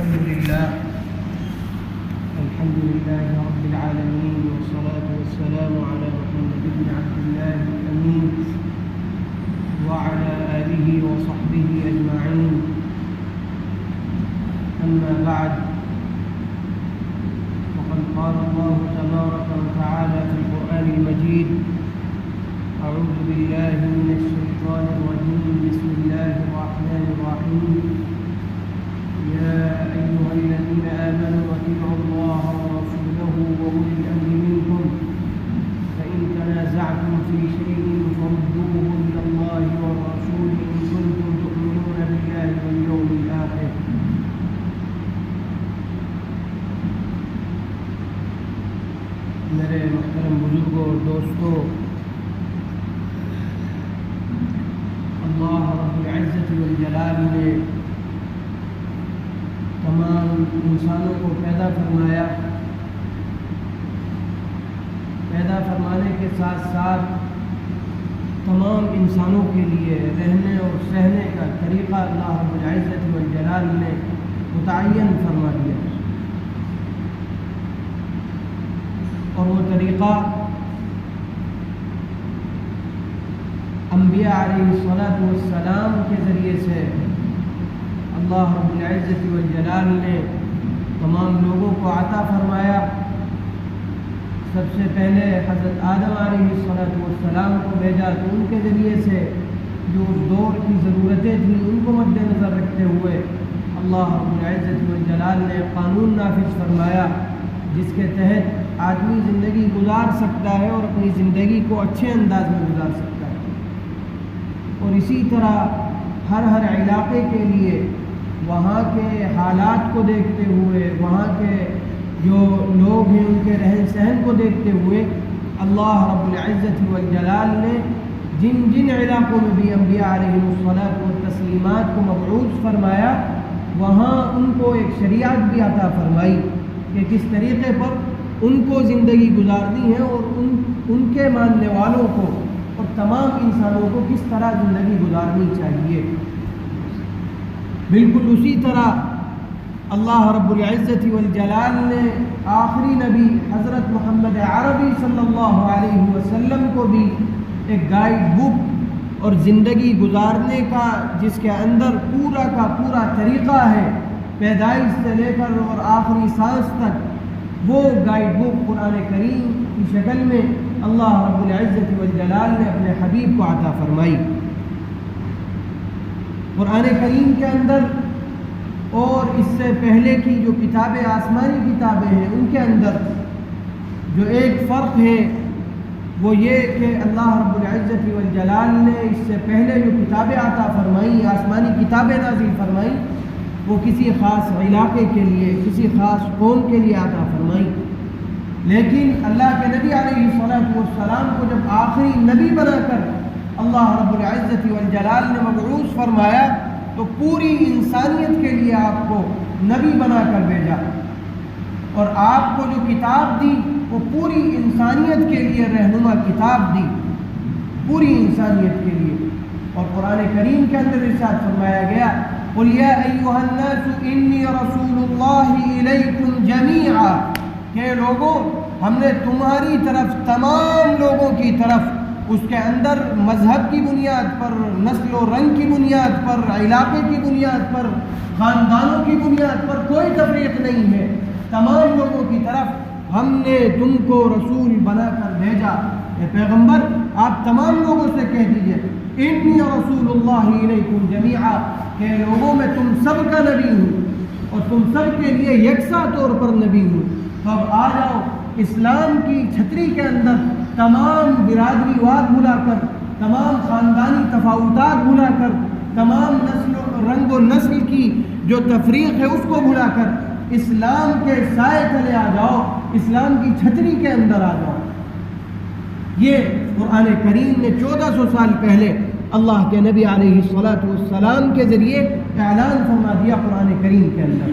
الحمد لله رب العالمين، والصلاة والسلام على محمد بن عبد الله الأمين وعلى آله وصحبه أجمعين. أما بعد، وقد قال الله تبارك وتعالى في القرآن المجيد: أعوذ بالله من الشيطان الرجيم، بسم الله الرحمن الرحيم. يا أيها الذين آمنوا أطيعوا الله ورسوله وأولي الأمر منكم، فإن تنازعتم في شيء فردوه إلى الله والرسول إن كنتم تؤمنون بالله واليوم الآخر. میرے محترم بزرگوں اور دوستوں، اللہ رب العزت والجلال نے تمام انسانوں کو پیدا فرمایا. پیدا فرمانے کے ساتھ ساتھ تمام انسانوں کے لیے رہنے اور سہنے کا طریقہ اللہ رب العزت والجلال نے متعین فرما دیا، اور وہ طریقہ انبیاء علیہ الصلاۃ والسلام کے ذریعے سے اللہ رب العزت والجلال نے تمام لوگوں کو عطا فرمایا. سب سے پہلے حضرت آدم علیہ الصلاۃ والسلام کو بھیجا، تو ان کے ذریعے سے جو دور کی ضرورتیں تھیں ان کو مد نظر رکھتے ہوئے اللہ رب العزت والجلال نے قانون نافذ فرمایا، جس کے تحت آدمی زندگی گزار سکتا ہے اور اپنی زندگی کو اچھے انداز میں گزار سکتا ہے. اور اسی طرح ہر علاقے کے لیے وہاں کے حالات کو دیکھتے ہوئے، وہاں کے جو لوگ ہیں ان کے رہن سہن کو دیکھتے ہوئے اللہ رب العزت والجلال نے جن علاقوں میں بھی انبیاء علیہ الصلاۃ والتسلیمات کو مبعوث فرمایا، وہاں ان کو ایک شریعت بھی عطا فرمائی کہ کس طریقے پر ان کو زندگی گزارنی ہے، اور ان کے ماننے والوں کو اور تمام انسانوں کو کس طرح زندگی گزارنی چاہیے. بالکل اسی طرح اللہ رب العزت والجلال نے آخری نبی حضرت محمد عربی صلی اللہ علیہ وسلم کو بھی ایک گائیڈ بک اور زندگی گزارنے کا، جس کے اندر پورا کا پورا طریقہ ہے پیدائش سے لے کر اور آخری سانس تک، وہ گائیڈ بک قرآن کریم کی شکل میں اللہ رب العزت والجلال نے اپنے حبیب کو عطا فرمائی. قرآن کریم کے اندر اور اس سے پہلے کی جو کتابیں، آسمانی کتابیں ہیں، ان کے اندر جو ایک فرق ہے وہ یہ کہ اللہ رب العزت والجلال نے اس سے پہلے جو کتابیں عطا فرمائیں، آسمانی کتابیں نازل فرمائیں، وہ کسی خاص علاقے کے لیے، کسی خاص قوم کے لیے عطا فرمائیں. لیکن اللہ کے نبی علیہ الصلاۃ والسلام کو جب آخری نبی بنا کر اللہ رب العزت والجلال نے مبعوث فرمایا، تو پوری انسانیت کے لیے آپ کو نبی بنا کر بھیجا، اور آپ کو جو کتاب دی وہ پوری انسانیت کے لیے رہنما کتاب دی، پوری انسانیت کے لیے. اور قرآن کریم کے اندر ارشاد فرمایا گیا: قُلْ يَا أَيُّهَا النَّاسُ إِنِّي رَسُولُ اللَّهِ إِلَيْكُمْ جَمِيعًا، کہ لوگوں، ہم نے تمہاری طرف، تمام لوگوں کی طرف، اس کے اندر مذہب کی بنیاد پر، نسل و رنگ کی بنیاد پر، علاقے کی بنیاد پر، خاندانوں کی بنیاد پر کوئی تفریق نہیں ہے، تمام لوگوں کی طرف ہم نے تم کو رسول بنا کر بھیجا. اے پیغمبر، آپ تمام لوگوں سے کہہ دیجئے: انی رسول اللہ الیکم جمیعا، کہ لوگوں میں تم سب کا نبی ہوں اور تم سب کے لیے یکساں طور پر نبی ہوں. تو اب آ جاؤ، اسلام کی چھتری کے اندر تمام برادری واد بھلا کر، تمام خاندانی تفاوتات بھلا کر، تمام نسل رنگ و نسل کی جو تفریق ہے اس کو بھلا کر اسلام کے سائے تلے آ جاؤ، اسلام کی چھتری کے اندر آ جاؤ. یہ قرآن کریم نے 1400 سال پہلے اللہ کے نبی علیہ الصلاۃ والسلام کے ذریعے اعلان فرما دیا قرآن کریم کے اندر.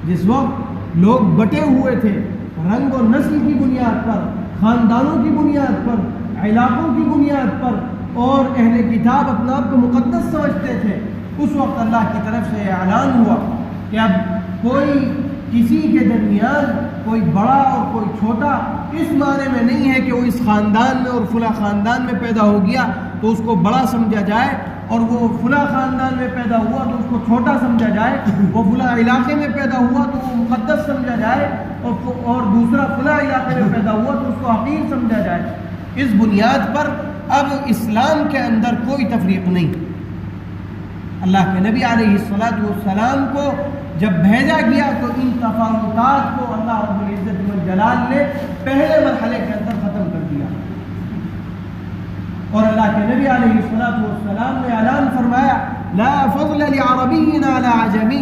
جس وقت لوگ بٹے ہوئے تھے رنگ و نسل کی بنیاد پر، خاندانوں کی بنیاد پر، علاقوں کی بنیاد پر، اور اہل کتاب اپنا آپ کو مقدس سمجھتے تھے، اس وقت اللہ کی طرف سے اعلان ہوا کہ اب کوئی کسی کے درمیان کوئی بڑا اور کوئی چھوٹا اس معنی میں نہیں ہے کہ وہ اس خاندان میں اور فلاں خاندان میں پیدا ہو گیا تو اس کو بڑا سمجھا جائے، اور وہ فلاں خاندان میں پیدا ہوا تو اس کو چھوٹا سمجھا جائے، وہ فلاں علاقے میں پیدا ہوا تو وہ مقدس سمجھا جائے، اور دوسرا فلاں علاقے میں پیدا ہوا تو اس کو حقیر سمجھا جائے۔ اس بنیاد پر اب اسلام کے اندر کوئی تفریق نہیں۔ اللہ کے نبی علیہ السلام کو جب بھیجا گیا تو ان تفاوتات کو اللہ رب العزت والجلال نے پہلے مرحلے کے اندر ختم کر دیا، اور اللہ کے نبی علیہ السلام نے اعلان فرمایا لا فضل لعربی علی عجمی،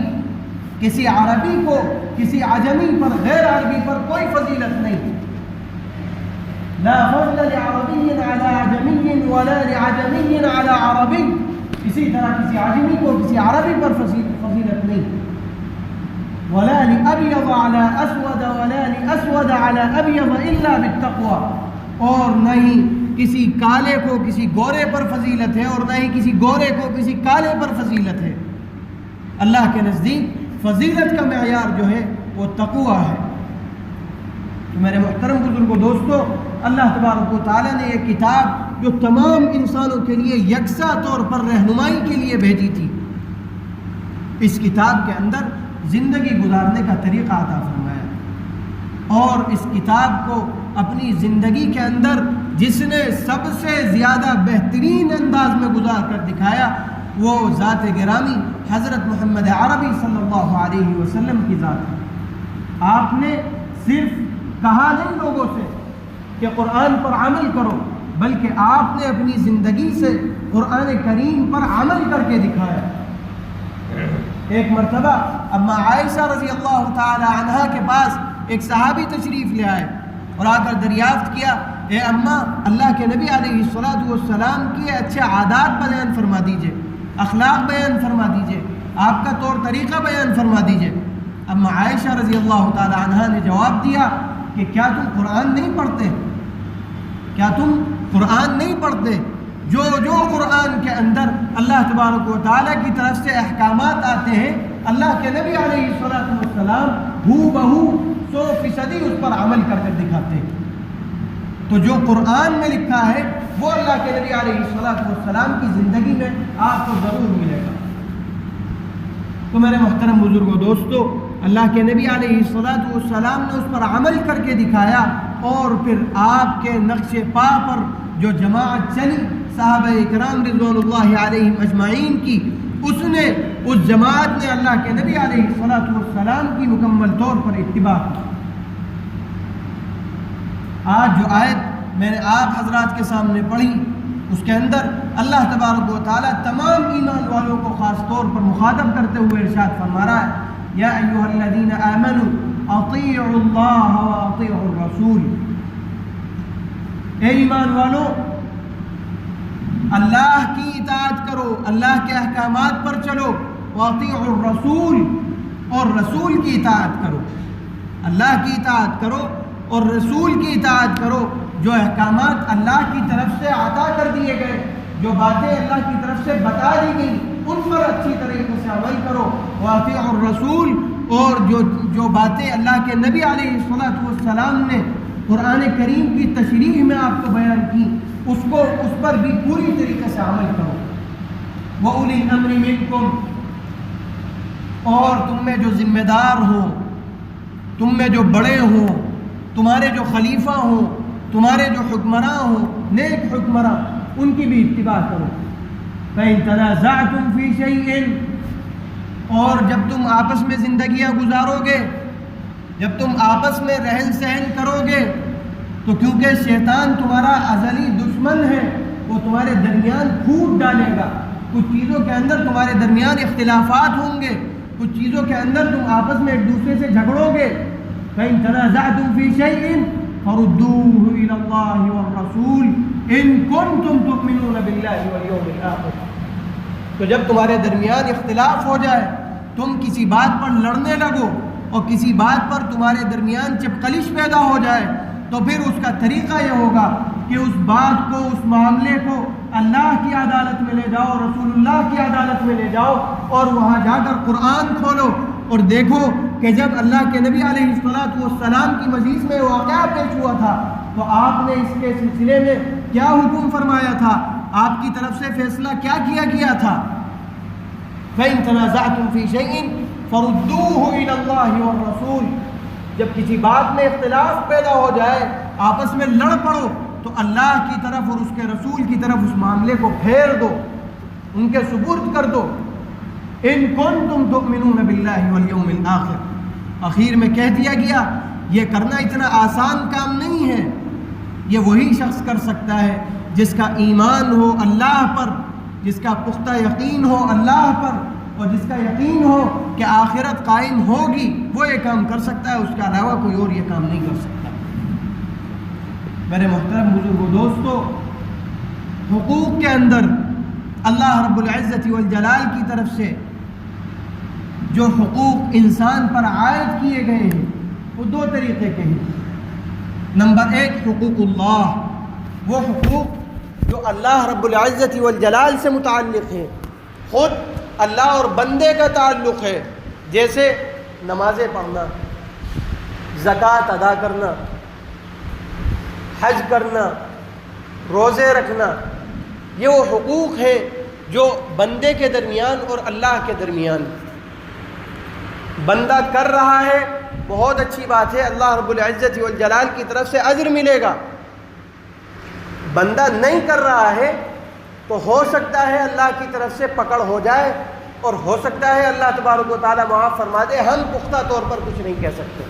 کسی عربی کو کسی عجمی پر غیر عربی پر کوئی فضیلت نہیں۔ لا فضل لعربی علی عجمی ولا لعجمی علی عربی، اسی طرح کسی عجمی کو کسی عربی پر فضیلت نہیں۔ ولا لأبيض على أسود ولا لأسود على أبيض إلا بالتقوى، اور نہ ہی کسی کالے کو کسی گورے پر فضیلت ہے اور نہ ہی کسی گورے کو کسی کالے پر فضیلت ہے۔ اللہ کے نزدیک فضیلت کا معیار جو ہے وہ تقویٰ ہے۔ تو میرے محترم بزرگوں دوستو، اللہ تبارک و تعالیٰ نے یہ کتاب جو تمام انسانوں کے لیے یکساں طور پر رہنمائی کے لیے بھیجی تھی، اس کتاب کے اندر زندگی گزارنے کا طریقہ عطا فرمایا، اور اس کتاب کو اپنی زندگی کے اندر جس نے سب سے زیادہ بہترین انداز میں گزار کر دکھایا وہ ذات گرامی حضرت محمد عربی صلی اللہ علیہ وسلم کی ذات ہے۔ آپ نے صرف کہا نہیں لوگوں سے کہ قرآن پر عمل کرو، بلکہ آپ نے اپنی زندگی سے قرآن کریم پر عمل کر کے دکھایا۔ ایک مرتبہ اما عائشہ رضی اللہ تعالی عنہا کے پاس ایک صحابی تشریف لے آئے اور آ کر دریافت کیا، اے اماں، اللہ کے نبی علیہ السلام کی اچھے عادات بیان فرما دیجئے، اخلاق بیان فرما دیجئے، آپ کا طور طریقہ بیان فرما دیجئے۔ اما عائشہ رضی اللہ تعالی عنہا نے جواب دیا کہ کیا تم قرآن نہیں پڑھتے؟ کیا تم قرآن نہیں پڑھتے؟ جو قرآن کے اندر اللہ تبارک و تعالیٰ کی طرف سے احکامات آتے ہیں، اللہ کے نبی علیہ السلام ہو بہو 100% اس پر عمل کر کے دکھاتے ہیں۔ تو جو قرآن میں لکھا ہے وہ اللہ کے نبی علیہ السلام کی زندگی میں آپ کو ضرور ملے گا۔ تو میرے محترم بزرگوں دوستو، اللہ کے نبی علیہ السلام نے اس پر عمل کر کے دکھایا، اور پھر آپ کے نقش پا پر جو جماعت چلی صحابہ اکرام رضوان اللہ علیہم اجمعین کی، اس جماعت نے اللہ کے نبی علیہ السلام کی مکمل طور پر اتباع کی۔ آج جو آیت میں نے آپ حضرات کے سامنے پڑھی، اس کے اندر اللہ تبارک و تعالیٰ تمام ایمان والوں کو خاص طور پر مخاطب کرتے ہوئے ارشاد فرما رہا ہے، یا ایھا الذین آمنوا اطیعوا اللہ واطیعوا الرسول، اے ایمان والو، اللہ کی اطاعت کرو، اللہ کے احکامات پر چلو، واطیعوا الرسول، اور رسول کی اطاعت کرو۔ اللہ کی اطاعت کرو اور رسول کی اطاعت کرو، جو احکامات اللہ کی طرف سے عطا کر دیے گئے، جو باتیں اللہ کی طرف سے بتا دی گئی، ان پر اچھی طریقے سے عمل کرو۔ واطیعوا الرسول، اور جو باتیں اللہ کے نبی علیہ السلام نے قرآن کریم کی تشریح میں آپ کو بیان کی، اس پر بھی پوری طریقے سے عمل کرو۔ وَأُولِي الْأَمْرِ مِنْكُمْ، اور تم میں جو ذمہ دار ہوں، تم میں جو بڑے ہوں، تمہارے جو خلیفہ ہوں، تمہارے جو حکمراں ہوں، نیک حکمراں، ان کی بھی اتباع کرو۔ فَإِن تَنَازَعْتُمْ فِي شَيْءٍ، اور جب تم آپس میں زندگیاں گزارو گے، جب تم آپس میں رہن سہن کرو گے، تو کیونکہ شیطان تمہارا ازلی دشمن ہے، وہ تمہارے درمیان پھوٹ ڈالے گا، کچھ چیزوں کے اندر تمہارے درمیان اختلافات ہوں گے، کچھ چیزوں کے اندر تم آپس میں ایک دوسرے سے جھگڑو گے۔ فَإِن تَنَازَعْتُمْ فِي شَيْءٍ فَرُدُّوهُ إِلَى اللَّهِ وَالرَّسُولِ إِن كُنتُمْ تُؤْمِنُونَ بِاللَّهِ وَالْيَوْمِ الْآخِرِ، تو جب تمہارے درمیان اختلاف ہو جائے، تم کسی بات پر لڑنے لگو اور کسی بات پر تمہارے درمیان چپقلش پیدا ہو جائے، تو پھر اس کا طریقہ یہ ہوگا کہ اس بات کو، اس معاملے کو اللہ کی عدالت میں لے جاؤ، رسول اللہ کی عدالت میں لے جاؤ، اور وہاں جا کر قرآن کھولو، اور دیکھو کہ جب اللہ کے نبی علیہ السلام کی مجلس میں واقعہ پیش ہوا تھا تو آپ نے اس کے سلسلے میں کیا حکم فرمایا تھا، آپ کی طرف سے فیصلہ کیا کیا گیا تھا؟ فَإِن تَنَازَعْتُمْ فِي شَيْءٍ فَرُدُّوهُ إِلَى اللَّهِ وَالرَّسُولِ، جب کسی بات میں اختلاف پیدا ہو جائے، آپس میں لڑ پڑو، تو اللہ کی طرف اور اس کے رسول کی طرف اس معاملے کو پھیر دو، ان کے سپرد کر دو۔ ان کنتم تؤمنون باللہ والیوم الآخر، اخیر میں کہہ دیا گیا یہ کرنا اتنا آسان کام نہیں ہے، یہ وہی شخص کر سکتا ہے جس کا ایمان ہو اللہ پر، جس کا پختہ یقین ہو اللہ پر، اور جس کا یقین ہو کہ آخرت قائم ہوگی، وہ یہ کام کر سکتا ہے، اس کے علاوہ کوئی اور یہ کام نہیں کر سکتا۔ میرے محترم بزرگوں، دوستو، حقوق کے اندر اللہ رب العزت والجلال کی طرف سے جو حقوق انسان پر عائد کیے گئے ہیں وہ دو طریقے کے ہیں۔ نمبر ایک، حقوق اللہ، وہ حقوق جو اللہ رب العزت والجلال سے متعلق ہیں، خود اللہ اور بندے کا تعلق ہے، جیسے نمازیں پڑھنا، زکوٰۃ ادا کرنا، حج کرنا، روزے رکھنا، یہ وہ حقوق ہیں جو بندے کے درمیان اور اللہ کے درمیان۔ بندہ کر رہا ہے، بہت اچھی بات ہے، اللہ رب العزت والجلال کی طرف سے اجر ملے گا۔ بندہ نہیں کر رہا ہے تو ہو سکتا ہے اللہ کی طرف سے پکڑ ہو جائے، اور ہو سکتا ہے اللہ تبارک و تعالیٰ معاف فرما دے، ہم پختہ طور پر کچھ نہیں کہہ سکتے۔